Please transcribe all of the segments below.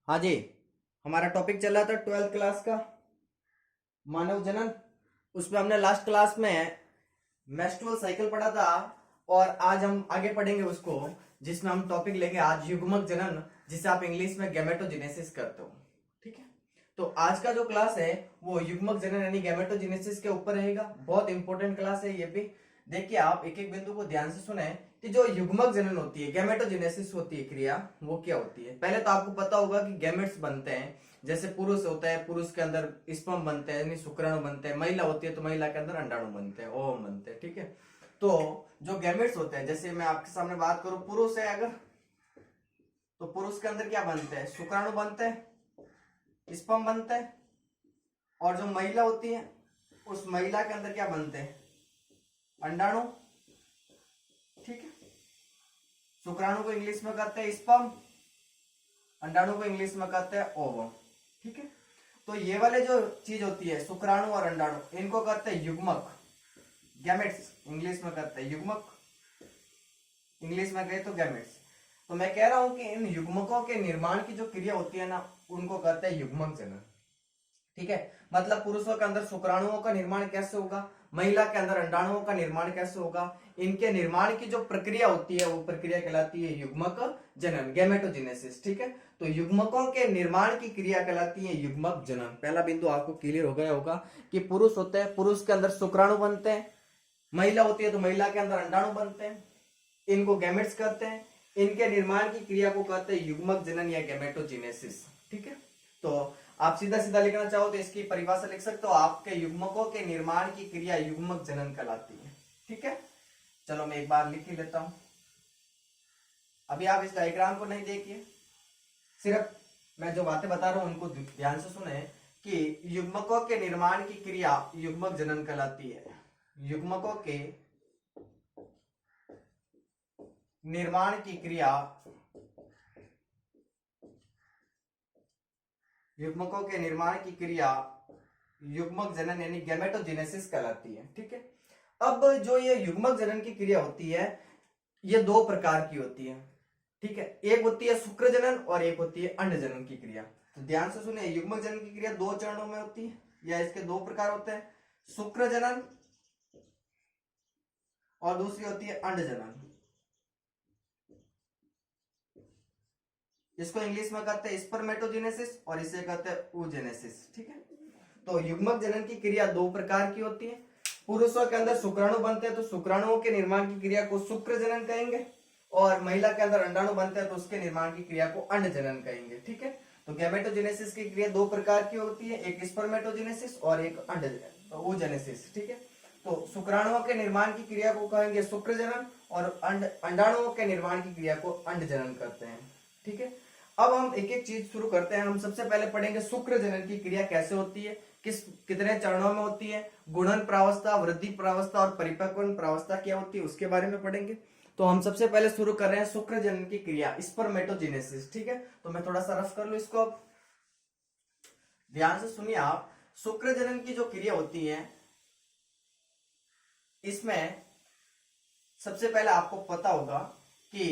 हाँ जी। हमारा टॉपिक चल रहा था 12th क्लास का मानव जनन। उसमें हमने लास्ट क्लास में मेंस्ट्रुअल साइकिल पढ़ा था और आज हम आगे पढ़ेंगे उसको, जिसमें हम टॉपिक लेंगे आज युग्मक जनन, जिसे आप इंग्लिश में गैमेटोजेनेसिस करते हो। ठीक है, तो आज का जो क्लास है वो युग्मक जनन यानी गैमेटोजेनेसिस के ऊपर रहेगा। बहुत इंपॉर्टेंट क्लास है ये भी। देखिए आप एक एक बिंदु को ध्यान से सुने कि जो युग्मक जनन होती है, गैमेटोजेनेसिस होती है क्रिया, वो क्या होती है। पहले तो आपको पता होगा कि गैमेट्स बनते हैं। जैसे पुरुष होता है, पुरुष के अंदर स्पर्म बनते हैं यानी शुक्राणु बनते हैं। महिला होती है तो महिला के अंदर अंडाणु बनते हैं, ओवम बनते हैं। ठीक है, तो जो गैमेट्स होते हैं, जैसे मैं आपके सामने बात करूं, पुरुष है अगर, तो पुरुष के अंदर क्या बनते हैं? शुक्राणु बनते हैं, स्पर्म बनते हैं। और जो महिला होती है उस महिला के अंदर क्या बनते हैं? अंडाणु। ठीक है, शुक्राणु को इंग्लिश में कहते हैं स्पर्म, अंडाणु को इंग्लिश में कहते हैं ओवम। ठीक है, तो ये वाले जो चीज होती है शुक्राणु और अंडाणु, इनको कहते हैं युग्मक, गैमेट्स इंग्लिश में कहते हैं युग्मक, इंग्लिश में कहे तो गैमेट्स। तो मैं कह रहा हूं कि इन युग्मकों के निर्माण की जो क्रिया होती है ना, उनको कहते हैं युग्मक जनन। ठीक है, मतलब पुरुषों के अंदर शुक्राणुओं का निर्माण कैसे होगा, महिला के अंदर अंडाणुओं का निर्माण कैसे होगा, इनके निर्माण की जो प्रक्रिया होती है वो प्रक्रिया कहलाती है युग्मक जनन, गैमेटोजेनेसिस। ठीक है, तो युग्मकों के निर्माण की क्रिया कहलाती है युग्मक जनन। पहला बिंदु आपको क्लियर हो गया होगा कि पुरुष होते हैं, पुरुष के अंदर शुक्राणु बनते हैं, महिला होती है तो महिला के अंदर अंडाणु बनते हैं, इनको गैमेट्स कहते हैं। इनके निर्माण की क्रिया को कहते हैं युग्मक जनन या गैमेटोजेनेसिस। ठीक है, तो आप सीधा सीधा लिखना चाहो तो इसकी परिभाषा लिख सकते हो, आपके युग्मकों के निर्माण की क्रिया युग्मक जनन कहलाती है। ठीक है, चलो मैं एक बार लिख ही लेता हूं। अभी आप इस डायग्राम को नहीं देखिए, सिर्फ मैं जो बातें बता रहा हूं उनको ध्यान से सुने कि युग्मकों के निर्माण की क्रिया युग्मक जनन कहलाती है। युग्मकों के निर्माण की क्रिया, युग्मकों के निर्माण की क्रिया युग्मक जनन यानी गैमेटोजेनेसिस कहलाती है। ठीक है, अब जो ये युग्मक जनन की क्रिया होती है ये दो प्रकार की होती है। ठीक है, एक होती है शुक्र जनन और एक होती है अंड जनन की क्रिया। तो ध्यान से सुनिए, युग्मक जनन की क्रिया दो चरणों में होती है या इसके दो प्रकार होते हैं, शुक्र जनन और दूसरी होती है अंड जनन। इसको इंग्लिश में कहते हैं स्पर्मेटोजेनेसिस और इसे कहते हैं oogenesis। ठीक है, तो युग्मक जनन की क्रिया दो प्रकार की होती है। पुरुषों के अंदर शुक्राणु बनते हैं तो शुक्राणुओं के निर्माण की क्रिया को शुक्र जनन कहेंगे, और महिला के अंदर अंडाणु बनते हैं तो उसके निर्माण की क्रिया को अंड जनन कहेंगे। ठीक है, तो गैमेटोजेनेसिस की क्रिया दो प्रकार की होती है, एक स्पर्मेटोजेनेसिस और एक अंड oogenesis। ठीक है, तो शुक्राणुओं के निर्माण की क्रिया को कहेंगे शुक्र जनन और अंडाणुओं के निर्माण की क्रिया को अंड जनन करते हैं। ठीक है, अब हम एक एक चीज शुरू करते हैं। हम सबसे पहले पढ़ेंगे शुक्र जनन की क्रिया कैसे होती है, कितने चरणों में होती है, गुणन प्रावस्था, वृद्धि प्रावस्था और परिपक्वन प्रावस्था क्या होती है, उसके बारे में पढ़ेंगे। तो हम सबसे पहले शुरू कर रहे हैं शुक्र जनन की क्रिया, स्पर्मेटोजेनेसिस। ठीक है, तो मैं थोड़ा सा रफ कर लूं इसको, ध्यान से सुनिए आप। शुक्र जनन की जो क्रिया होती है इसमें सबसे पहले आपको पता होगा कि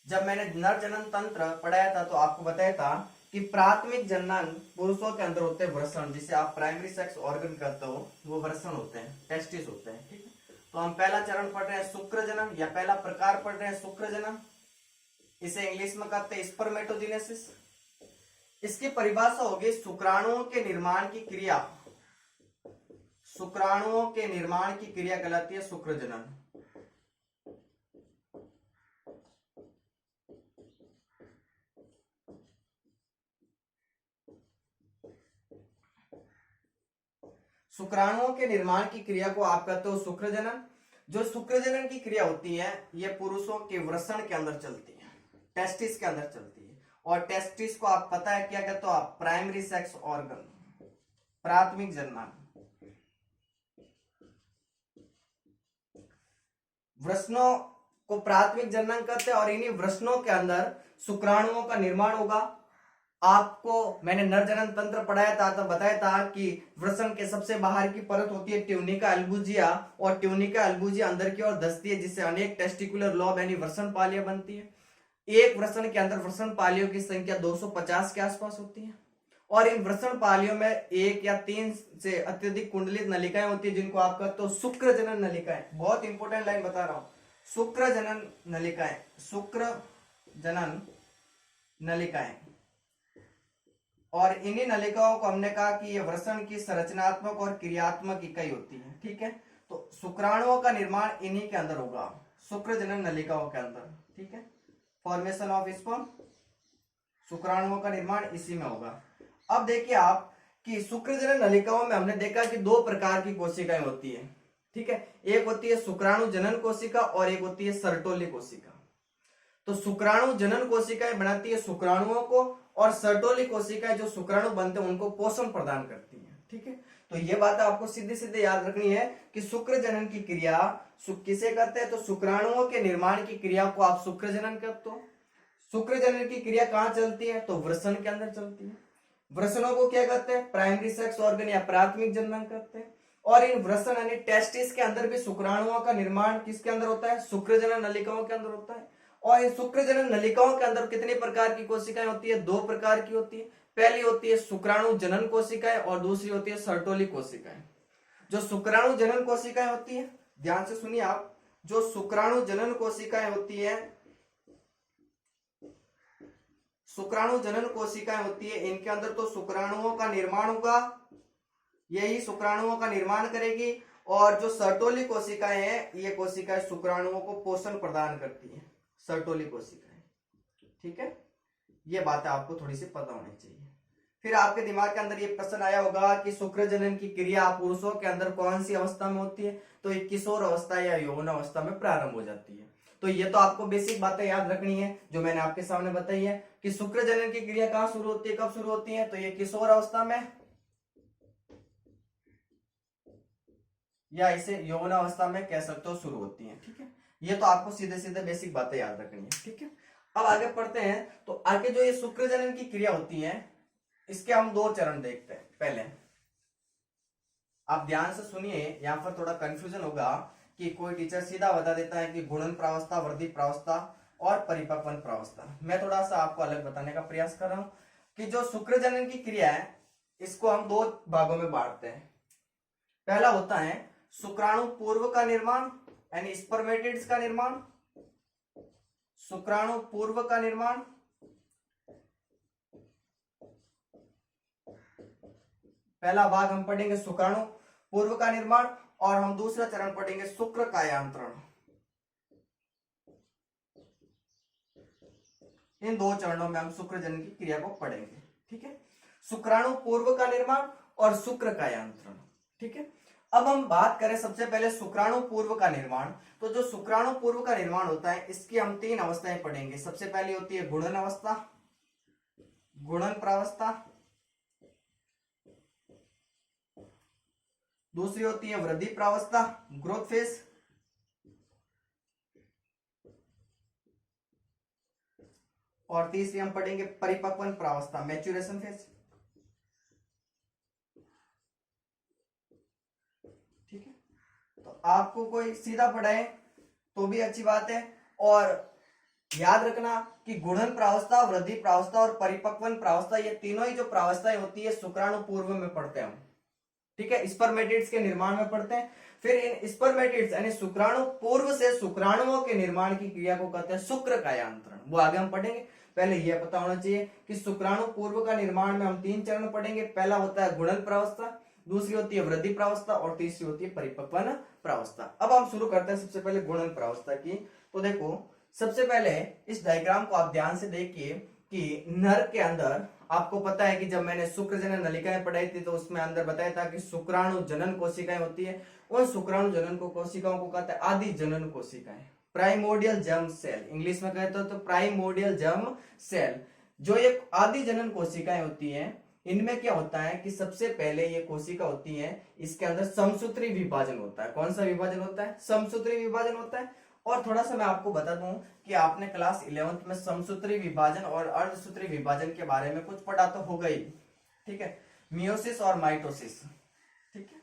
जब मैंने नर जनन तंत्र पढ़ाया था तो आपको बताया था कि प्राथमिक जनन पुरुषों के अंदर होते हैं वृषण, जिसे आप प्राइमरी सेक्स ऑर्गन कहते हो, वो वृषण होते हैं, टेस्टिस होते हैं। ठीक है, तो हम पहला चरण पढ़ रहे हैं शुक्र जनन या पहला प्रकार पढ़ रहे हैं शुक्र जनन, इसे इंग्लिश में कहते हैं स्पर्मेटोजेनेसिस। इसकी परिभाषा होगी शुक्राणुओं के निर्माण की क्रिया, शुक्राणुओं के निर्माण की क्रिया कहलाती है शुक्र जनन। शुक्राणुओं के निर्माण की क्रिया को आप कहते हो शुक्र जनन। जो शुक्र जनन की क्रिया होती है ये पुरुषों के वृषण के अंदर चलती है, टेस्टिस के अंदर चलती है, और टेस्टिस को आप पता है क्या कहते हो आप, प्राइमरी सेक्स ऑर्गन, प्राथमिक जनन। वृषणों को प्राथमिक जनन कहते हैं और इन्हीं वृषणों के अंदर शुक्राणुओं का निर्माण होगा। आपको मैंने नर जनन तंत्र पढ़ाया था तो बताया था कि वृषण के सबसे बाहर की परत होती है ट्यूनिका अल्बुजिया, और ट्यूनिका अल्बुजिया अंदर की ओर धंसती है, जिससे अनेक टेस्टिकुलर लॉब यानी वृषण पालियां बनती है। एक वृषण के अंदर वृषण पालियों की संख्या 250 के आसपास होती है, और इन वृषण पालियों में एक या तीन से अत्यधिक कुंडलित नलिकाएं होती है, जिनको आप कहते हो शुक्र जनन नलिकाएं। बहुत इंपॉर्टेंट लाइन बता रहा हूं, शुक्र जनन नलिकाएं, शुक्र जनन नलिकाएं। और इन्हीं नलिकाओं को हमने कहा कि ये वृषण की संरचनात्मक और क्रियात्मक इकाई होती है। ठीक है, तो शुक्राणुओं का निर्माण इन्हीं के अंदर होगा, शुक्र जनन नलिकाओं के अंदर। ठीक है, फॉर्मेशन ऑफ स्पर्म, शुक्राणुओं का निर्माण इसी में होगा। अब देखिए आप कि शुक्र जनन नलिकाओं में हमने देखा कि दो प्रकार की कोशिकाएं होती है। ठीक है, एक होती है शुक्राणु जनन कोशिका और एक होती है सर्टोली कोशिका। तो शुक्राणु जनन कोशिकाएं बनाती है शुक्राणुओं को, और सर्टोली कोशिकाएं जो शुक्राणु बनते हैं उनको पोषण प्रदान करती हैं। ठीक है, तो ये बात आपको सीधे सीधे याद रखनी है कि शुक्र जनन की क्रिया किसे करते हैं, तो शुक्राणुओं के निर्माण की क्रिया को आप शुक्र जनन कहते हो। शुक्र जनन की क्रिया कहाँ चलती है, तो वृषण के अंदर चलती है। वृषणों को क्या कहते हैं, प्राइमरी सेक्स ऑर्गन या प्राथमिक जनन कहते हैं। और इन वृषण यानी टेस्टिस के अंदर भी शुक्राणुओं का निर्माण किसके अंदर होता है, शुक्र जनन नलिकाओं के अंदर होता है। और इन शुक्र जनन नलिकाओं के अंदर कितने प्रकार की कोशिकाएं होती है, दो प्रकार की होती है। पहली होती है शुक्राणु जनन कोशिकाएं और दूसरी होती है सर्टोली कोशिकाएं। जो शुक्राणु जनन कोशिकाएं होती है, ध्यान से सुनिए आप, जो शुक्राणु जनन कोशिकाएं होती है, शुक्राणु जनन कोशिकाएं होती है, इनके अंदर तो शुक्राणुओं का निर्माण होगा, यही शुक्राणुओं का निर्माण करेगी। और जो सर्टोली कोशिकाएं हैं, ये कोशिकाएं शुक्राणुओं को पोषण प्रदान करती है, सर्टोली कोशिकाएं। ठीक है, ये बातें आपको थोड़ी सी पता होनी चाहिए। फिर आपके दिमाग के अंदर ये प्रश्न आया होगा कि शुक्र जनन की क्रिया पुरुषों के अंदर कौन सी अवस्था में होती है, तो ये किशोर अवस्था या यौवन अवस्था में प्रारंभ हो जाती है। तो ये तो आपको बेसिक बातें याद रखनी है जो मैंने आपके सामने बताई है कि शुक्र जनन की क्रिया कहाँ शुरू होती है, कब शुरू होती है, तो ये किशोर अवस्था में या इसे यौवन अवस्था में कह सकते हो शुरू होती है। ठीक है, ये तो आपको सीधे सीधे बेसिक बातें याद रखनी है। ठीक है, अब आगे पढ़ते हैं। तो आगे जो ये शुक्र जनन की क्रिया होती है, इसके हम दो चरण देखते हैं। पहले आप ध्यान से सुनिए, यहां पर थोड़ा कंफ्यूजन होगा कि कोई टीचर सीधा बता देता है कि गुणन प्रावस्था, वृद्धि प्रावस्था और परिपक्वन प्रावस्था। मैं थोड़ा सा आपको अलग बताने का प्रयास कर रहा हूं कि जो शुक्र जनन की क्रिया है, इसको हम दो भागों में बांटते हैं। पहला होता है शुक्राणु पूर्व का निर्माण यानी स्पर्मेटिड्स का निर्माण, शुक्राणु पूर्व का निर्माण। पहला भाग हम पढ़ेंगे शुक्राणु पूर्व का निर्माण, और हम दूसरा चरण पढ़ेंगे शुक्र कायांतरण। इन दो चरणों में हम शुक्र जनन की क्रिया को पढ़ेंगे। ठीक है, शुक्राणु पूर्व का निर्माण और शुक्र कायांतरण। ठीक है, अब हम बात करें सबसे पहले शुक्राणु पूर्व का निर्माण। तो जो शुक्राणु पूर्व का निर्माण होता है, इसकी हम तीन अवस्थाएं पढ़ेंगे। सबसे पहली होती है गुणन अवस्था, गुणन प्रावस्था। दूसरी होती है वृद्धि प्रावस्था, ग्रोथ फेज। और तीसरी हम पढ़ेंगे परिपक्वन प्रावस्था, मैच्योरेशन फेज। ठीक है, तो आपको कोई सीधा पढ़ाए तो भी अच्छी बात है, और याद रखना कि गुणन प्रावस्था, वृद्धि प्रावस्था और परिपक्वन प्रावस्था, ये तीनों ही जो प्रावस्थाएं होती है शुक्राणु पूर्व में पढ़ते हैं हम। ठीक है, स्पर्मेटिड्स के निर्माण में पढ़ते हैं। फिर इन स्पर्मेटिड्स यानी शुक्राणु पूर्व से शुक्राणुओं के निर्माण की क्रिया को कहते हैं शुक्र कायांतरण। वो आगे हम पढ़ेंगे, पहले यह पता होना चाहिए कि शुक्राणु पूर्व का निर्माण में हम तीन चरण पढ़ेंगे। पहला होता है गुणन प्रावस्था, दूसरी होती है वृद्धि प्रावस्था और तीसरी होती है परिपक्वन प्रावस्था। अब हम शुरू करते हैं सबसे पहले गुणन प्रावस्था की। तो देखो, सबसे पहले इस डायग्राम को आप ध्यान से देखिए कि नर के अंदर आपको पता है कि जब मैंने शुक्र जनन नलिकाएं पढ़ाई थी तो उसमें अंदर बताया था कि शुक्राणु जनन कोशिकाएं होती है। उन शुक्राणु जनन कोशिकाओं को कहते हैं आदि जनन कोशिकाएं, प्राइमोर्डियल जर्म सेल, इंग्लिश में कहते हो तो प्राइमोर्डियल जर्म सेल। जो ये आदि जनन कोशिकाएं होती हैं, इनमें क्या होता है कि सबसे पहले ये कोशिका होती है, इसके अंदर समसूत्री विभाजन होता है। कौन सा विभाजन होता है, समसूत्री विभाजन होता है। और थोड़ा सा मैं आपको बता दूं कि आपने क्लास 11th में समसूत्री विभाजन और अर्धसूत्री विभाजन के बारे में कुछ पढ़ा तो होगा ही। ठीक है, मियोसिस और माइटोसिस। ठीक है,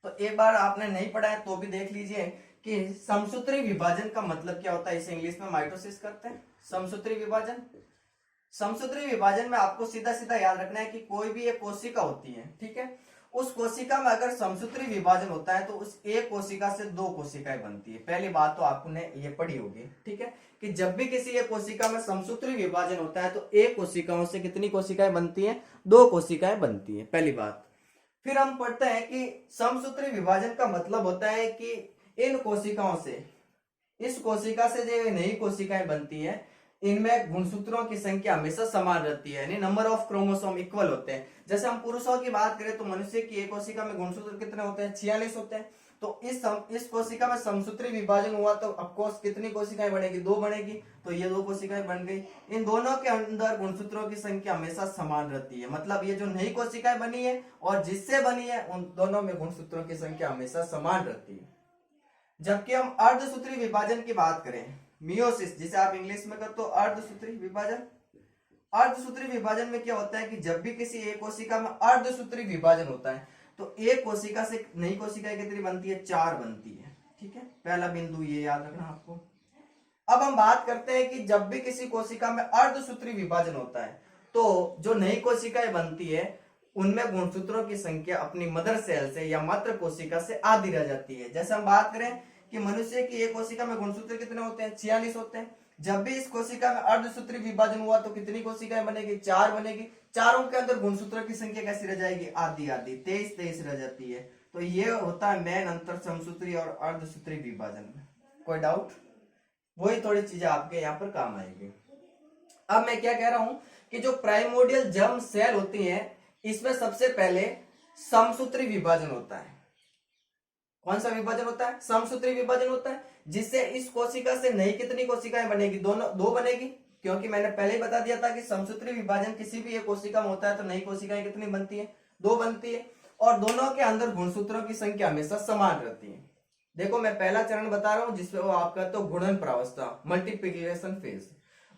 तो एक बार आपने नहीं पढ़ा है तो भी देख लीजिए कि समसूत्री विभाजन का मतलब क्या होता है, इसे इंग्लिश में माइटोसिस करते हैं। समसूत्री विभाजन, समसूत्री विभाजन में आपको सीधा सीधा याद रखना है कि कोई भी एक कोशिका होती है, ठीक है, उस कोशिका में अगर समसूत्री विभाजन होता है तो उस एक कोशिका से दो कोशिकाएं बनती है। पहली बात तो आपने ये पढ़ी होगी, ठीक है, कि जब भी किसी एक कोशिका में समसूत्री विभाजन होता है तो एक कोशिकाओं से कितनी कोशिकाएं बनती हैं, दो कोशिकाएं बनती हैं, पहली बात। फिर हम पढ़ते हैं कि समसूत्री विभाजन का मतलब होता है कि इन कोशिकाओं से, इस कोशिका से जो नई कोशिकाएं बनती हैं, इनमें गुणसूत्रों की संख्या हमेशा समान रहती है, यानी नंबर ऑफ क्रोमोसोम इक्वल होते हैं। जैसे हम पुरुषों की बात करें तो मनुष्य की एक कोशिका में गुणसूत्र कितने होते हैं, 46 होते हैं। तो इस कोशिका में समसूत्री विभाजन हुआ तो ऑफकोर्स कितनी कोशिकाएं बनेगी, दो बनेगी, तो ये दो कोशिकाएं बन गई। इन दोनों के अंदर गुणसूत्रों की संख्या हमेशा समान रहती है, मतलब ये जो नई कोशिकाएं बनी है और जिससे बनी है उन दोनों में गुणसूत्रों की संख्या हमेशा समान रहती है। जबकि हम अर्धसूत्री विभाजन की बात करें, मियोसिस, जिसे आप इंग्लिश में करते हो अर्धसूत्री विभाजन, अर्धसूत्री विभाजन में क्या होता है कि जब भी किसी एक कोशिका में अर्धसूत्री विभाजन होता है तो एक कोशिका से नई कोशिकाएं कितनी बनती है, 4 बनती है, ठीक है, पहला बिंदु ये याद रखना आपको। अब हम बात करते हैं कि जब भी किसी कोशिका में अर्धसूत्री विभाजन होता है तो जो नई कोशिकाएं बनती है उनमें गुणसूत्रों की संख्या अपनी मदर सेल से या मातृ कोशिका से आधी रह जाती है। जैसे हम बात करें कि मनुष्य की एक कोशिका में गुणसूत्र कितने होते हैं, 46 होते हैं। जब भी इस कोशिका में अर्धसूत्री विभाजन हुआ तो कितनी कोशिकाएं बनेगी, 4 बनेगी। चारों के अंदर गुणसूत्र की संख्या कैसी रह जाएगी, आधी आधी, 23 रह जाती है। तो ये होता है मेन अंतर समसूत्री और अर्धसूत्री विभाजन में। कोई डाउट? वही थोड़ी चीजें आपके यहाँ पर काम आएगी। अब मैं क्या कह रहा हूं कि जो प्राइमोर्डियल जर्म सेल होती है इसमें सबसे पहले समसूत्री विभाजन होता है। कौन सा विभाजन होता है, समसूत्री विभाजन होता है, जिससे इस कोशिका से नई कितनी कोशिकाएं बनेगी, दोनों दो बनेगी, क्योंकि मैंने पहले ही बता दिया था कि समसूत्री विभाजन किसी भी एक कोशिका में होता है तो नई कोशिकाएं कितनी बनती है, दो बनती है, और दोनों के अंदर गुणसूत्रों की संख्या हमेशा समान रहती है। देखो मैं पहला चरण बता रहा हूं जिसमें वो आपका तो गुणन प्रावस्था, मल्टीप्लिकेशन फेज।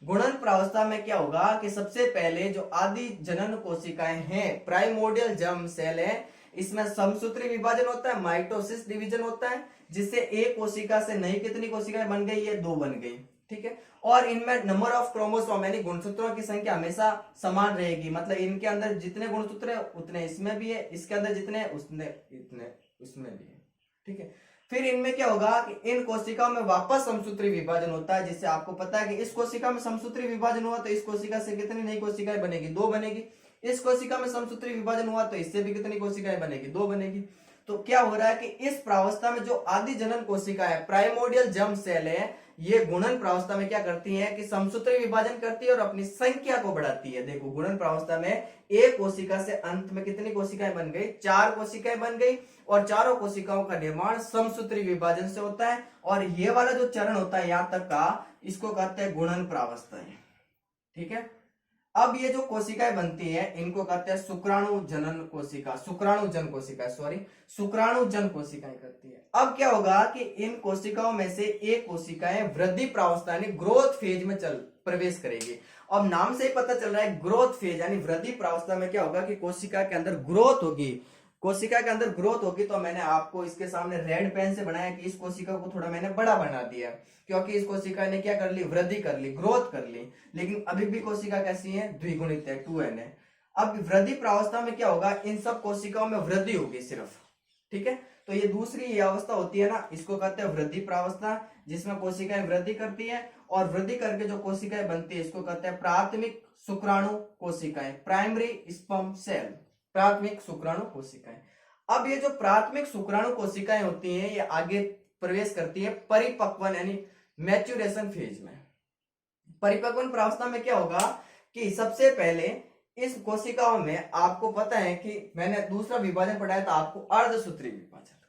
गुणन प्रावस्था में क्या होगा कि सबसे पहले जो आदि जनन कोशिकाएं हैं, प्राइमोर्डियल जर्म सेल है, इसमें समसूत्री विभाजन होता है, माइटोसिस डिवीजन होता है, जिससे एक कोशिका से नई कितनी कोशिकाएं बन गई, ये दो बन गई, ठीक है। और इनमें नंबर ऑफ क्रोमोसोम यानी गुणसूत्रों की संख्या हमेशा समान रहेगी, मतलब इनके अंदर जितने गुणसूत्र है उतने इसमें भी है, इसके अंदर जितने उतने इतने उसमें भी है, ठीक है। फिर इनमें क्या होगा कि इन कोशिकाओं में वापस समसूत्री विभाजन होता है, जिससे आपको पता है कि इस कोशिका में समसूत्री विभाजन हुआ तो इस कोशिका से कितनी नई कोशिकाएं बनेगी, दो बनेगी। इस कोशिका में समसूत्री विभाजन हुआ तो इससे भी कितनी कोशिकाएं बनेगी, दो बनेगी। तो क्या हो रहा है कि इस प्रावस्था में जो आदि जनन कोशिका है, प्राइमोर्डियल जर्म सेल है, ये गुणन प्रावस्था में क्या करती है कि समसूत्री विभाजन करती है और अपनी संख्या को बढ़ाती है। देखो गुणन प्रावस्था में एक कोशिका से अंत में कितनी कोशिकाएं बन गई, 4 कोशिकाएं बन गई, और चारों कोशिकाओं का निर्माण समसूत्री विभाजन से होता है। और ये वाला जो चरण होता है यहां तक का, इसको कहते हैं गुणन प्रावस्था, ठीक है। अब ये जो कोशिकाएं बनती हैं इनको कहते हैं शुक्राणु जनन कोशिका, शुक्राणु जन कोशिका, सॉरी शुक्राणु जन कोशिकाएं करती है। अब क्या होगा कि इन कोशिकाओं में से एक कोशिकाएं वृद्धि प्रावस्था यानी ग्रोथ फेज में प्रवेश करेगी। अब नाम से ही पता चल रहा है ग्रोथ फेज यानी वृद्धि प्रावस्था में क्या होगा कि कोशिका के अंदर ग्रोथ होगी, कोशिका के अंदर ग्रोथ होगी। तो मैंने आपको इसके सामने रेड पेन से बनाया कि इस कोशिका को थोड़ा मैंने बड़ा बना दिया, क्योंकि इस कोशिका ने क्या कर ली, वृद्धि कर ली, ग्रोथ कर ली। लेकिन अभी भी कोशिका कैसी है, द्विगुणित है, 2n है। अब वृद्धि प्रावस्था में क्या होगा, इन सब कोशिकाओं में वृद्धि होगी सिर्फ, ठीक है। तो ये दूसरी अवस्था होती है ना, इसको कहते हैं वृद्धि प्रावस्था, जिसमें कोशिकाएं वृद्धि करती है और वृद्धि करके जो कोशिकाएं बनती है इसको कहते हैं प्राथमिक शुक्राणु कोशिकाएं, प्राइमरी स्पर्म सेल, प्राथमिक शुक्राणु कोशिकाएं। अब ये जो प्राथमिक शुक्राणु कोशिकाएं होती हैं ये आगे प्रवेश करती है परिपक्वन यानी मैच्योरेशन फेज में। परिपक्वन प्रावस्था में क्या होगा कि सबसे पहले इस कोशिकाओं में आपको पता है कि मैंने दूसरा विभाजन पढ़ाया था आपको, अर्धसूत्री विभाजन।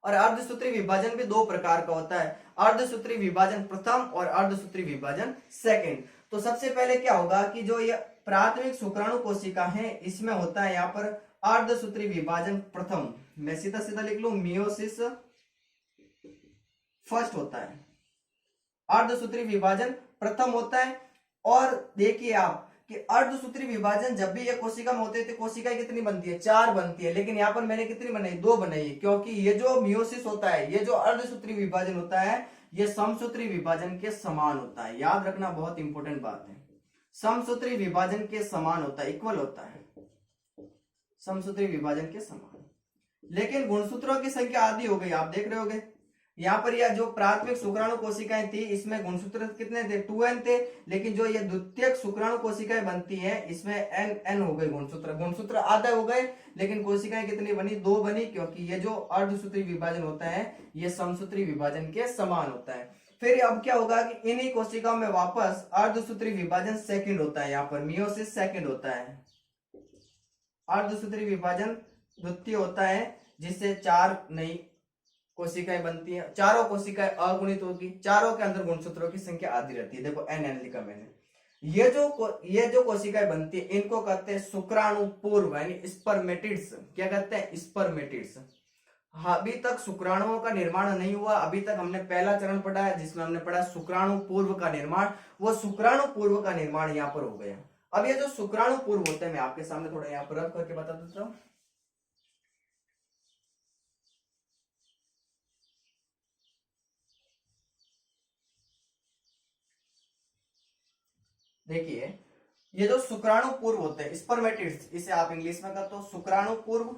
और अर्धसूत्री विभाजन भी दो प्रकार का होता है, अर्धसूत्री विभाजन प्रथम और अर्धसूत्री विभाजन सेकंड। तो सबसे पहले क्या होगा कि जो ये प्राथमिक शुक्राणु कोशिका है इसमें होता है यहाँ पर अर्धसूत्री विभाजन प्रथम, मैं सीधा सीधा लिख लूं मियोसिस फर्स्ट होता है, अर्धसूत्री विभाजन प्रथम होता है। और देखिए आप कि अर्धसूत्री विभाजन जब भी ये कोशिका में होते हैं तो कोशिकाएं कितनी बनती है, 4 बनती है, लेकिन यहाँ पर मैंने कितनी बनाई, 2 बनाई है, क्योंकि ये जो मियोसिस होता है, ये जो अर्धसूत्री विभाजन होता है, ये समसूत्री विभाजन के समान होता है। याद रखना, बहुत इंपॉर्टेंट बात है, समसूत्री विभाजन के समान होता है, इक्वल होता है, समसूत्री विभाजन के समान। लेकिन गुणसूत्रों की संख्या आधी हो गई, आप देख रहे होगे यहाँ पर यह जो प्राथमिक शुक्राणु कोशिकाएं थी इसमें गुणसूत्र कितने थे, 2n थे, लेकिन जो ये द्वितीयक शुक्राणु कोशिकाएं बनती है इसमें n हो गई गुणसूत्र, गुणसूत्र आधा हो गए, लेकिन कोशिकाएं कितनी बनी, 2 बनी, क्योंकि ये जो अर्धसूत्री विभाजन होता है ये समसूत्री विभाजन के समान होता है। फिर अब क्या होगा कि इन्हीं कोशिकाओं में वापस अर्धसूत्री विभाजन सेकंड होता है, यहाँ पर मियोसिस सेकंड होता है, अर्धसूत्री विभाजन द्वितीय होता है, जिससे 4 नई कोशिकाएं बनती हैं, चारों कोशिकाएं अगुणित होगी, चारों के अंदर गुणसूत्रों की संख्या आधी रहती है। देखो n लिखा मैंने। ये जो कोशिकाएं बनती है इनको कहते हैं शुक्राणु पूर्व, यानी स्पर्मेटिड्स। क्या कहते हैं, स्पर्मेटिड्स। अभी तक शुक्राणुओं का निर्माण नहीं हुआ, अभी तक हमने पहला चरण पढ़ा है जिसमें हमने पढ़ा शुक्राणु पूर्व का निर्माण, वो शुक्राणु पूर्व का निर्माण यहाँ पर हो गया। अब ये जो शुक्राणु पूर्व होते हैं मैं आपके सामने थोड़ा यहाँ पर रख करके बता देता हूँ। देखिए ये जो शुक्राणु पूर्व होते हैं स्पर्मेटिड्स, इसे आप इंग्लिश में कहते हो शुक्राणु पूर्व,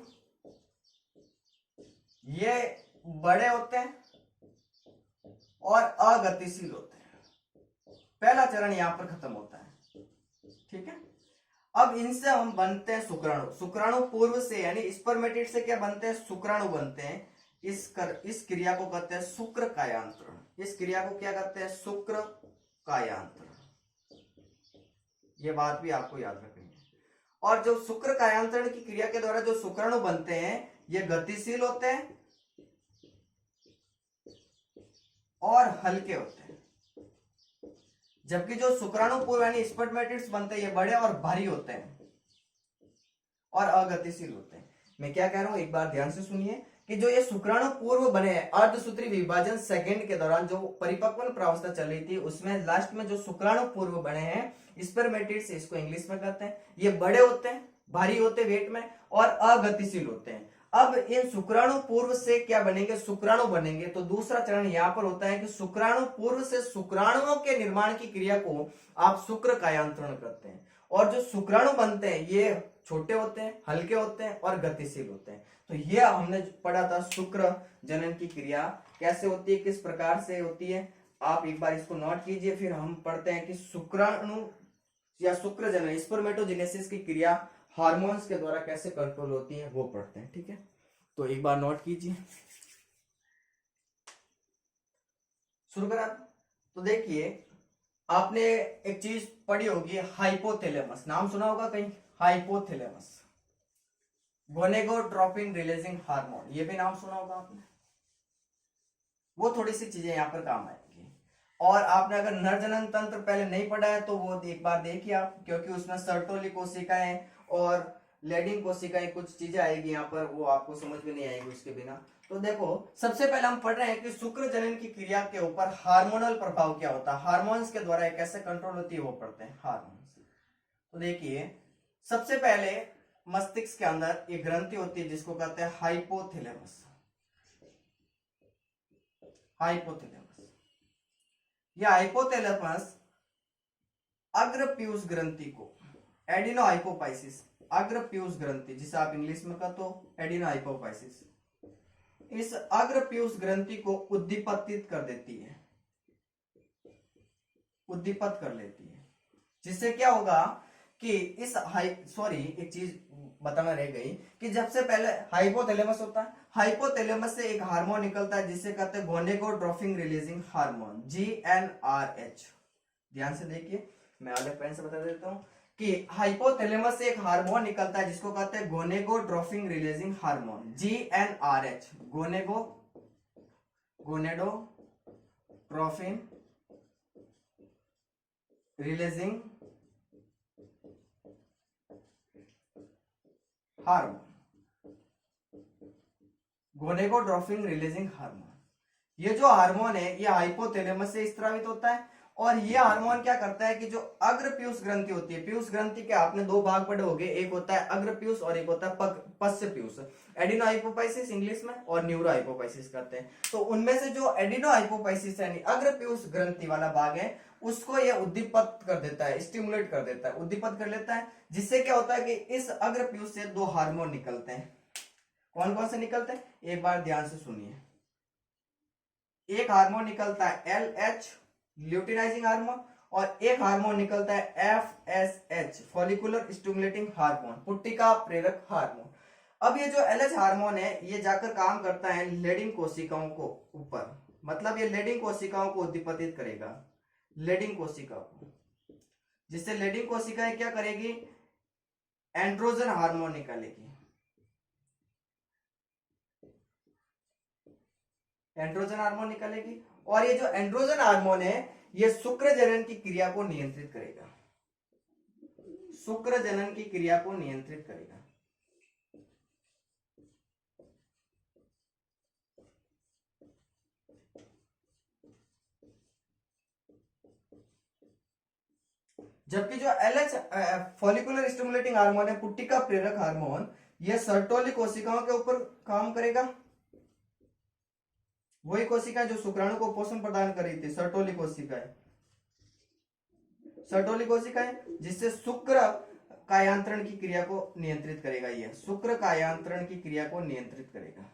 ये बड़े होते हैं और अगतिशील होते हैं। पहला चरण यहां पर खत्म होता है, ठीक है। अब इनसे हम बनते हैं शुक्राणु, शुक्राणु पूर्व से यानी स्पर्मेटिड से क्या बनते हैं, शुक्राणु बनते हैं। इस क्रिया को कहते हैं शुक्र कायांतरण, इस क्रिया को क्या कहते हैं, शुक्र कायांतरण। ये बात भी आपको याद रखनी है। और जो शुक्र कायांतरण की क्रिया के द्वारा जो शुक्राणु बनते हैं ये गतिशील होते हैं और हल्के होते हैं, जबकि जो शुक्राणु पूर्व यानी स्पर्मेटिड्स बनते हैं ये बड़े और भारी होते हैं और अगतिशील होते हैं। मैं क्या कह रहा हूं, एक बार ध्यान से सुनिए कि जो ये शुक्राणु पूर्व बने हैं अर्धसूत्री विभाजन सेकंड के दौरान जो परिपक्वन प्रावस्था चल रही थी उसमें लास्ट में जो शुक्राणु पूर्व बने हैं स्पर्मेटिड्स, इसको इंग्लिश में कहते हैं, ये बड़े होते हैं, भारी होते हैं वेट में और अगतिशील होते हैं। अब इन शुक्राणु पूर्व से क्या बनेंगे, शुक्राणु बनेंगे। तो दूसरा चरण यहां पर होता है कि शुक्राणु पूर्व से शुक्राणुओं के निर्माण की क्रिया को आप शुक्र कायांतरण करते हैं। और जो शुक्राणु बनते हैं ये छोटे होते हैं, हल्के होते हैं और गतिशील होते हैं। तो ये हमने पढ़ा था शुक्र जनन की क्रिया कैसे होती है, किस प्रकार से होती है। आप एक बार इसको नोट कीजिए, फिर हम पढ़ते हैं कि शुक्राणु या शुक्र जनन स्पर्मेटोजेनेसिस की क्रिया हार्मोन्स के द्वारा कैसे कंट्रोल होती है वो पढ़ते हैं, ठीक है। तो एक बार नोट कीजिए, शुरू करा। तो देखिए आपने एक चीज पढ़ी होगी हाइपोथैलेमस, नाम सुना होगा कहीं, हाइपोथैलेमस गोनेगोट्रोपिन रिलीजिंग हार्मोन, ये भी नाम सुना होगा आपने। वो थोड़ी सी चीजें यहाँ पर काम आएगी। और आपने अगर नरजनन तंत्र पहले नहीं पढ़ा है तो वो एक बार देखिए आप, क्योंकि उसमें सर्टोली कोशिकाएं और लेडिंग कोशिकाएं कुछ चीजें आएगी यहाँ पर, वो आपको समझ में नहीं आएगी उसके बिना। तो देखो सबसे पहले हम पढ़ रहे हैं कि शुक्र जनन की क्रिया के ऊपर हार्मोनल प्रभाव क्या होता है, हार्मोन्स के द्वारा कैसे कंट्रोल होती है वो पढ़ते हैं, हार्मोन्स। तो देखिए सबसे पहले मस्तिष्क के अंदर एक ग्रंथि होती है जिसको कहते हैं हाइपोथैलेमस, हाइपोथैलेमस। यह हाइपोथैलेमस अग्रपीयूष ग्रंथि को एडिनो हाइपोफाइसिस, अग्रपीयूष ग्रंथि जिसे आप इंग्लिश में कहते हो एडिनो हाइपोफाइसिस, इस अग्रपीयूष ग्रंथि को उद्दीपित कर देती है, उद्दीपित कर लेती है, जिससे क्या होगा कि इस एक चीज बताना रह गई कि जब से पहले हाइपोथैलेमस होता है, हाइपोथैलेमस से एक हार्मोन निकलता है जिसे कहते हैं गोनेगोट्रोपिन रिलीजिंग हार्मोन, GnRH। ध्यान से देखिए, मैं अलग पेन से बता देता हूं कि हाइपोथैलेमस से एक हार्मोन निकलता है जिसको कहते हैं gonadotropin releasing hormone, GnRH, gonadotropin releasing hormone, gonadotropin releasing hormone. ये जो हार्मोन है ये हाइपोथैलेमस से स्रावित होता है और ये हार्मोन क्या करता है कि जो अग्र पीयूष ग्रंथि होती है, पीयूष ग्रंथि के आपने दो भाग पढ़े होंगे, एक होता है अग्र पीयूष और एक होता है पश्च पीयूष, एडिनो हाइपोफाइसिस इंग्लिश में और न्यूरो हाइपोफाइसिस करते हैं। तो उनमें से जो एडिनो हाइपोफाइसिस यानी अग्र पीयूष ग्रंथि वाला भाग है उसको ये उद्दीपित कर देता है, स्टिमुलेट कर देता है, उद्दीपित कर लेता है, जिससे क्या होता है कि इस अग्र पीयूष से दो हार्मोन निकलते हैं। कौन कौन से निकलते हैं एक बार ध्यान से सुनिए। एक हार्मोन निकलता है LH ल्यूटिनाइजिंग हार्मोन और एक हार्मोन निकलता है FSH फॉलिकुलर स्टिमुलेटिंग हार्मोन, पुट्टिका प्रेरक हार्मोन। अब ये जो LH हार्मोन है ये जाकर काम करता है लेडिंग कोशिकाओं को ऊपर, मतलब ये लेडिंग कोशिकाओं को उद्दीपित करेगा, लेडिंग कोशिका को, जिससे लेडिंग कोशिकाएं क्या करेगी, एंड्रोजन हार्मोन निकालेगी, एंड्रोजन हार्मोन निकालेगी। और ये जो एंड्रोजन हार्मोन है ये शुक्र जनन की क्रिया को नियंत्रित करेगा, शुक्र जनन की क्रिया को नियंत्रित करेगा। जबकि जो LH फॉलिकुलर स्टिमुलेटिंग हार्मोन है, पुट्टिका प्रेरक हार्मोन, यह सर्टोली कोशिकाओं के ऊपर काम करेगा, वही कोशिका जो शुक्राणु को पोषण प्रदान कर रही थी, सर्टोली कोशिकाएं, सर्टोली कोशिकाएं, जिससे शुक्र कायांतरण की क्रिया को नियंत्रित करेगा, यह शुक्र कायांतरण की क्रिया को नियंत्रित करेगा।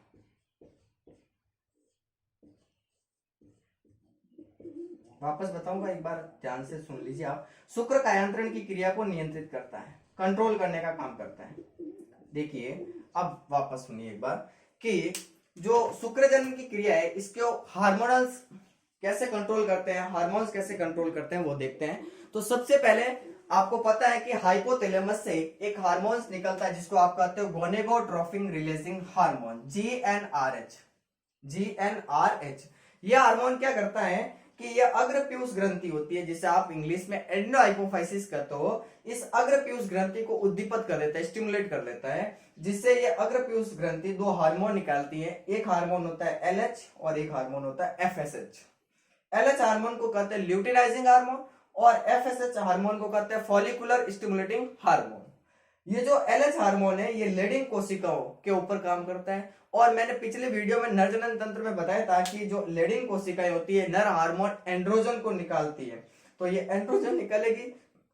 वापस बताऊंगा एक बार ध्यान से सुन लीजिए आप। शुक्र कायांतरण की क्रिया को नियंत्रित करता है, कंट्रोल करने का काम करता है। देखिए अब वापस सुनिए एक बार कि जो शुक्र जनन की क्रिया है इसके हार्मोनल्स कैसे कंट्रोल करते हैं, हार्मोन्स कैसे कंट्रोल करते हैं वो देखते हैं। तो सबसे पहले आपको पता है कि हाइपोथैलेमस से एक हार्मोन्स निकलता है जिसको आप कहते हो गोनेगोट्रोपिन रिलीजिंग हार्मोन, GnRH, GnRH। यह हार्मोन क्या करता है कि यह अग्र पीयूष ग्रंथि होती है जिसे आप इंग्लिश में एडिनो हाइपोफाइसिस कहते हो, इस अग्र पीयूष ग्रंथि को उद्दीपित कर देता है, स्टिमुलेट कर लेता है, जिससे ये अग्र पीयूष ग्रंथि दो हार्मोन निकालती है। एक हार्मोन होता है LH और एक हार्मोन होता है FSH। LH हार्मोन को कहते हैं ल्यूटिनाइजिंग हार्मोन और FSH हार्मोन को कहते हैं फॉलिकुलर स्टिमुलेटिंग हार्मोन। ये जो LH हार्मोन है ये लेडिंग कोशिकाओं के ऊपर काम करता है और मैंने पिछले वीडियो में नर जनन तंत्र में बताया था कि जो लेडिंग कोशिकाएं होती है नर हार्मोन एंड्रोजन को निकालती है, तो ये एंड्रोजन निकलेगी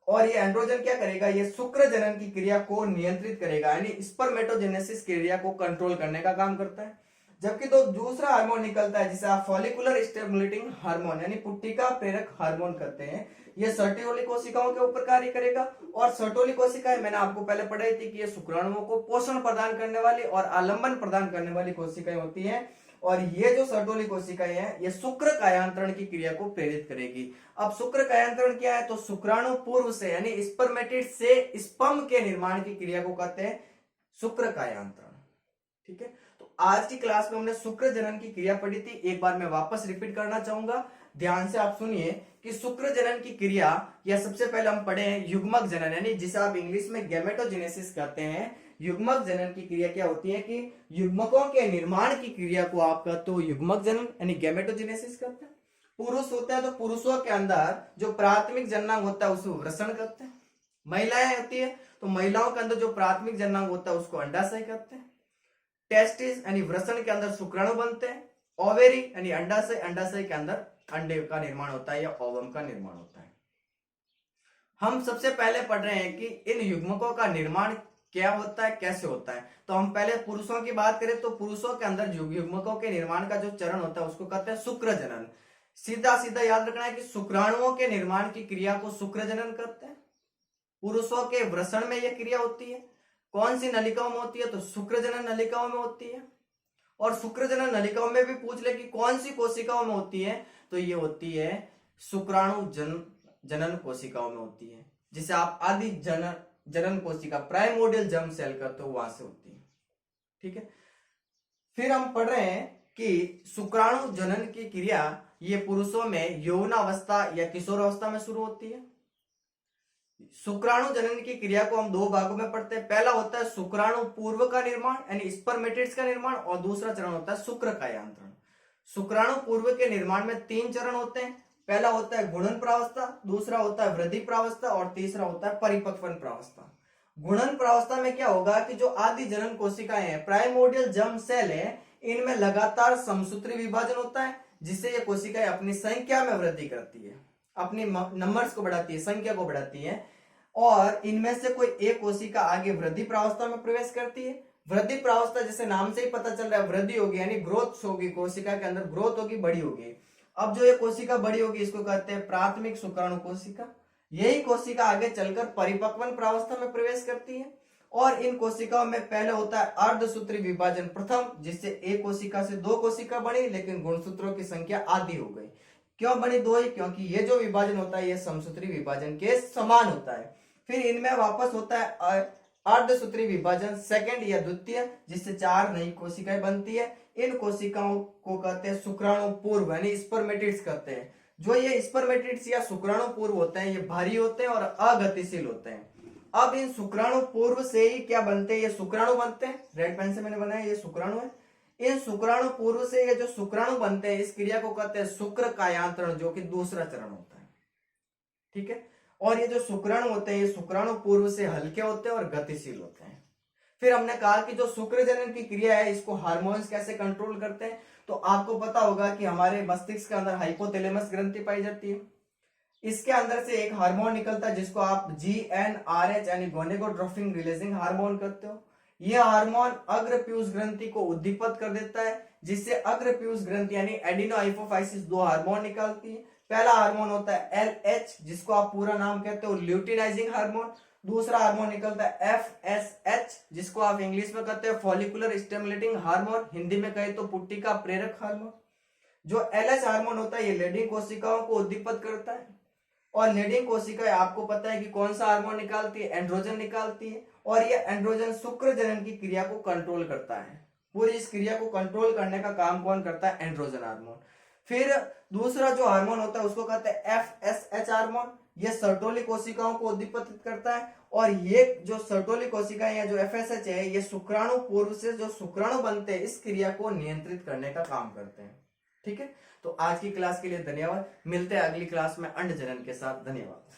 और ये एंड्रोजन क्या करेगा, ये शुक्र जनन की क्रिया को नियंत्रित करेगा, यानी स्पर्मेटोजेनेसिस क्रिया को कंट्रोल करने का काम करता है। जबकि तो दूसरा हार्मोन निकलता है जिसे आप फॉलिकुलर स्टिमुलेटिंग हार्मोन यानी पुट्टिका प्रेरक हार्मोन कहते हैं, ये सर्टोली कोशिकाओं के ऊपर कार्य करेगा। और सर्टोली कोशिकाएं मैंने आपको पहले पढ़ाई थी कि ये शुक्राणुओं को पोषण प्रदान करने वाली और आलंबन प्रदान करने वाली कोशिकाएं होती हैं और ये जो सर्टोली कोशिकाएं हैं ये शुक्र कायांतरण की क्रिया को प्रेरित करेगी। अब शुक्र कायांतरण क्या है, तो शुक्राणु पूर्व से यानी स्पर्मेटिड से स्पर्म के निर्माण की क्रिया को कहते हैं शुक्र कायांतरण। ठीक है, तो आज की क्लास में हमने शुक्र जनन की क्रिया पढ़ी थी, एक बार मैं वापस रिपीट करना चाहूंगा, ध्यान से आप सुनिए कि शुक्र जनन की क्रिया या सबसे पहले हम पढ़े हैं युग्मक जनन यानी जिसे आप इंग्लिश में गैमेटोजेनेसिस कहते हैं। युग्मक जनन की क्रिया क्या होती है कि युग्मकों के निर्माण की क्रिया को आप कहते हो युग्मक जनन यानी गैमेटोजेनेसिस कहते हैं। पुरुष होता है तो पुरुषों के अंदर जो प्राथमिक जननांग होता है उसको वृषण कहते हैं। महिलाएं होती है तो महिलाओं के अंदर जो प्राथमिक जननांग होता है उसको अंडाशय कहते हैं। टेस्टिस यानी वृषण के अंदर शुक्राणु बनते हैं। ओवेरी यानी अंडाशय, अंडाशय के अंदर अंडे का निर्माण होता है या ओवम का निर्माण होता है। हम सबसे पहले पढ़ रहे हैं कि इन युग्मकों का निर्माण क्या होता है, कैसे होता है। तो हम पहले पुरुषों की बात करें तो पुरुषों के अंदर युग्मकों के निर्माण का जो चरण होता है उसको कहते हैं शुक्र जनन। सीधा सीधा याद रखना है कि शुक्राणुओं के निर्माण की क्रिया को शुक्र जनन करते हैं। पुरुषों के वृषण में यह क्रिया होती है। कौन सी नलिकाओं में होती है, तो शुक्र जनन नलिकाओं में होती है। और शुक्र जनन नलिकाओं में भी पूछ ले कि कौन सी कोशिकाओं में होती है, तो ये होती है शुक्राणु जनन कोशिकाओं में होती है, जिसे आप आदि जनन कोशिका प्राइमोर्डियल जर्म सेल कहते हो, वहां से होती है। ठीक है, फिर हम पढ़ रहे हैं कि शुक्राणु जनन की क्रिया ये पुरुषों में यौवनावस्था या किशोरावस्था में शुरू होती है। शुक्राणु जनन की क्रिया को हम दो भागों में पढ़ते हैं। पहला होता है शुक्राणु पूर्व का निर्माण यानी स्पर्मेटिड्स का निर्माण और दूसरा चरण होता है शुक्र कायांतरण। शुक्राणु पूर्व के निर्माण में तीन चरण होते हैं। पहला होता है गुणन प्रावस्था, दूसरा होता है वृद्धि प्रावस्था और तीसरा होता है परिपक्वन प्रावस्था। गुणन प्रावस्था में क्या होगा कि जो आदि जनन कोशिकाएं हैं, प्राइमोर्डियल जर्म सेल है, इनमें लगातार समसूत्री विभाजन होता है, जिससे ये कोशिकाएं अपनी संख्या में वृद्धि करती है, अपनी नंबर्स को बढ़ाती है, संख्या को बढ़ाती है, और इनमें से कोई एक कोशिका आगे वृद्धि प्रावस्था में प्रवेश करती है। वृद्धि प्रावस्था जैसे नाम से ही पता चल रहा है, वृद्धि होगी यानी ग्रोथ होगी, कोशिका के अंदर ग्रोथ होगी, बड़ी होगी। अब जो ये कोशिका बड़ी होगी इसको कहते हैं प्राथमिक शुक्राणु कोशिका। यही कोशिका आगे चलकर परिपक्वन प्रावस्था में प्रवेश करती है, और इन कोशिकाओं में पहले होता है अर्धसूत्री विभाजन प्रथम, जिससे एक कोशिका से दो कोशिका बनी, लेकिन गुणसूत्रों की संख्या आधी हो गई। क्यों बनी दो ही? क्योंकि ये जो विभाजन होता है ये समसूत्री विभाजन के समान होता है। फिर इनमें वापस होता है अर्धसूत्री विभाजन सेकंड या द्वितीय, जिससे चार नई कोशिकाएं बनती है। इन कोशिकाओं को कहते हैं शुक्राणु पूर्व यानी स्पर्मेटिड्स कहते हैं। जो ये स्पर्मेटिड्स या शुक्राणु पूर्व होते हैं ये भारी होते हैं और अगतिशील होते हैं। अब इन शुक्राणु पूर्व से ही क्या बनते हैं? ये शुक्राणु बनते हैं। रेड पेन से मैंने बनाया, ये शुक्राणु है। इन शुक्राणु पूर्व से ये जो शुक्राणु बनते हैं इस क्रिया को कहते हैं शुक्र कायांतरण, जो कि दूसरा चरण होता है। ठीक है। और ये जो शुक्राणु होते हैं ये शुक्राणु पूर्व से हल्के होते हैं और गतिशील होते हैं। फिर हमने कहा कि जो शुक्र जनन की क्रिया है इसको हार्मोन्स कैसे कंट्रोल करते हैं। तो आपको पता होगा कि हमारे मस्तिष्क के अंदर हाइपोथैलेमस ग्रंथि पाई जाती है। इसके अंदर से एक हार्मोन निकलता है जिसको आप GnRH यानी गोनेगोट्रोपिन रिलीजिंग हार्मोन कहते हो। यह हार्मोन अग्रपीयूष ग्रंथि को उद्दीपित कर देता है, जिससे अग्रपीयूष ग्रंथि यानी एडिनो हाइपोफाइसिस दो हार्मोन निकालती है। पहला हार्मोन होता है LH, जिसको आप पूरा नाम कहते हो ल्यूटिनाइजिंग हार्मोन। दूसरा हार्मोन निकलता है FSH, जिसको आप इंग्लिश में कहते हैं फॉलिकुलर स्टिमुलेटिंग हार्मोन, हिंदी में कहे तो पुट्टिका प्रेरक हार्मोन। जो LH हार्मोन होता है ये लेडिंग कोशिकाओं को उद्दीपित करता है, और लेडिंग कोशिकाएं आपको पता है कि कौन सा हार्मोन निकालती है? एंड्रोजन निकालती है, और ये एंड्रोजन शुक्र जनन की क्रिया को कंट्रोल करता है। पूरी इस क्रिया को कंट्रोल करने का काम कौन करता है? Androgen hormone. फिर दूसरा जो हार्मोन होता है उसको कहते हैं FSH हार्मोन। ये सर्टोली कोशिकाओं को उद्दीपित करता है, और ये जो सर्टोली कोशिकाएं या जो FSH है ये शुक्राणु पूर्व से जो शुक्राणु बनते हैं इस क्रिया को नियंत्रित करने का काम करते हैं। ठीक है। तो आज की क्लास के लिए धन्यवाद। मिलते हैं अगली क्लास में अंड जनन के साथ। धन्यवाद।